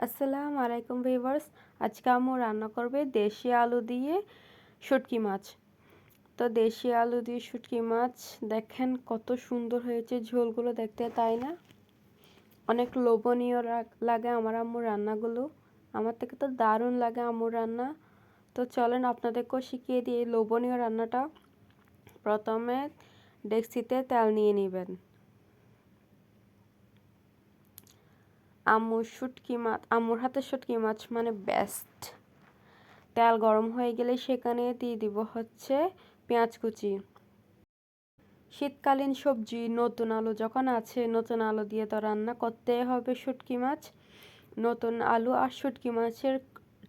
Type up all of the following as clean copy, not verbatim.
আসসালামু আলাইকুম ভিউয়ার্স। আজকে আম্মু রান্না করবে দেশি আলু দিয়ে শুটকি মাছ। তো দেশি আলু দিয়ে শুটকি মাছ দেখেন কত সুন্দর হয়েছে, ঝোলগুলো দেখতে তাই না? অনেক লোভনীয় লাগে আমার আম্মুর রান্নাগুলো। আমার থেকে তো দারুণ লাগে আম্মুর রান্না। তো চলেন আপনাদেরকেও শিখিয়ে দিই এই লোভনীয় রান্নাটা। প্রথমে ডেক্সিতে তেল নিয়ে নেবেন। আম্মুর হাতের শুটকি মাছ মানে বেস্ট। তেল গরম হয়ে গেলে সেখানে দিয়ে দিব হচ্ছে পেঁয়াজ কুচি। শীতকালীন সবজি নতুন আলু যখন আছে, নতুন আলু দিয়ে তো রান্না করতে হবে শুটকি মাছ। নতুন আলু আর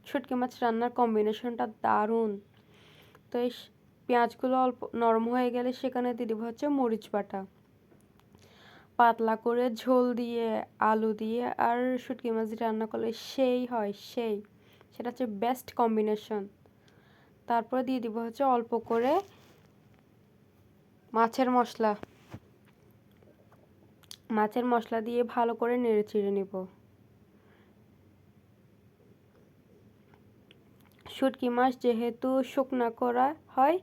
শুটকি মাছ রান্নার কম্বিনেশনটা দারুণ। তো এই পেঁয়াজগুলো অল্প নরম হয়ে গেলে সেখানে দিয়ে দিব হচ্ছে মরিচ বাটা। পাতলা করে ঝোল দিয়ে আলু দিয়ে আর শুটকি মাছ রান্না করলে সেই হয় সেই, সেটা হচ্ছে বেস্ট কম্বিনেশন। তারপর দিয়ে দিব হচ্ছে অল্প করে মাছের মশলা দিয়ে ভালো করে নেড়ে চেড়ে নেব। শুটকি মাছ যেহেতু শুকনা করা হয়,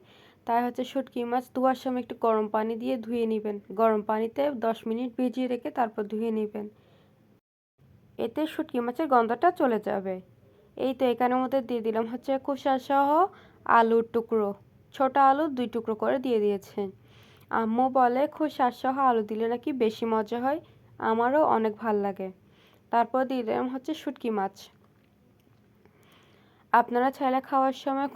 তাই হচ্ছে শুটকি মাছ ধোয়ার সময় একটু গরম পানি দিয়ে ধুয়ে নেবেন। গরম পানিতে 10 মিনিট ভিজিয়ে রেখে তারপর ধুয়ে নেবেন। এতে শুটকি মাছের গন্ধটা চলে যাবে। এই তো এখানের মধ্যে দিয়ে দিলাম হচ্ছে খোসা সহ আলুর টুকরো। ছোট আলু 2 টুকরো করে দিয়ে দিয়েছেন। আম্মু বলে খোসা সহ আলু দিলে নাকি বেশি মজা হয়, আমারও অনেক ভাল লাগে। তারপর দিয়ে দিলাম হচ্ছে শুটকি মাছ। আপনারা চাইলে খাওয়ার সময়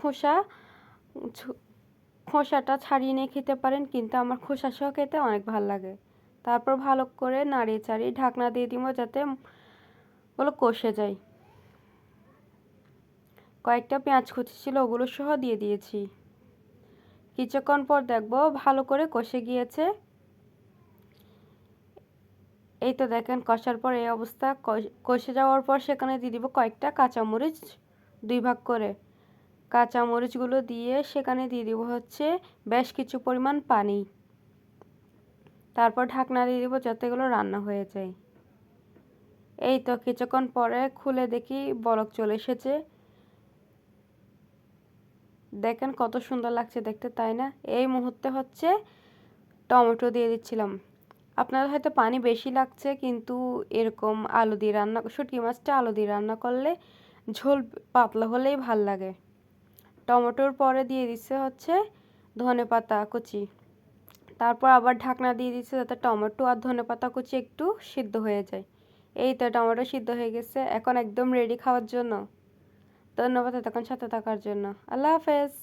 খোসাটা ছাড়িয়ে নিয়ে খেতে পারেন, কিন্তু আমার খোসা সহ খেতে অনেক ভাল লাগে। তারপর ভালো করে নাড়িয়ে চাড়িয়ে ঢাকনা দিয়ে দিব যাতে ওগুলো কষে যায়। কয়েকটা পেঁয়াজ কুচি ছিল, ওগুলো সহ দিয়ে দিয়েছি। কিছুক্ষণ পর দেখবো ভালো করে কষে গিয়েছে। এই তো দেখেন কষার পর এই অবস্থা। কষে যাওয়ার পর সেখানে দিয়ে দিব কয়েকটা কাঁচামরিচ 2 ভাগ করে। কাঁচামরিচগুলো দিয়ে সেখানে দিয়ে দিব হচ্ছে বেশ কিছু পরিমাণ পানি। তারপর ঢাকনা দিয়ে দিব যাতে এগুলো রান্না হয়ে যায়। এই তো কিছুক্ষণ পরে খুলে দেখি বলক চলে এসেছে। দেখেন কত সুন্দর লাগছে দেখতে তাই না? এই মুহূর্তে হচ্ছে টমেটো দিয়ে দিচ্ছিলাম। আপনার হয়তো পানি বেশি লাগছে, কিন্তু এরকম শুটকি মাছটা আলু দিয়ে রান্না করলে ঝোল পাতলা হলেই ভাল লাগে। টমেটোর পরে দিয়ে দিচ্ছে হচ্ছে ধনেপাতা কুচি। তারপর আবার ঢাকনা দিয়ে দিচ্ছে যাতে টমেটো আর ধনেপাতা কুচি একটু সিদ্ধ হয়ে যায়। এই তো টমেটো সিদ্ধ হয়ে গেছে, এখন একদম রেডি খাওয়ার জন্য। ধন্যবাদ এতক্ষণ সাথে থাকার জন্য। আল্লাহ হাফেজ।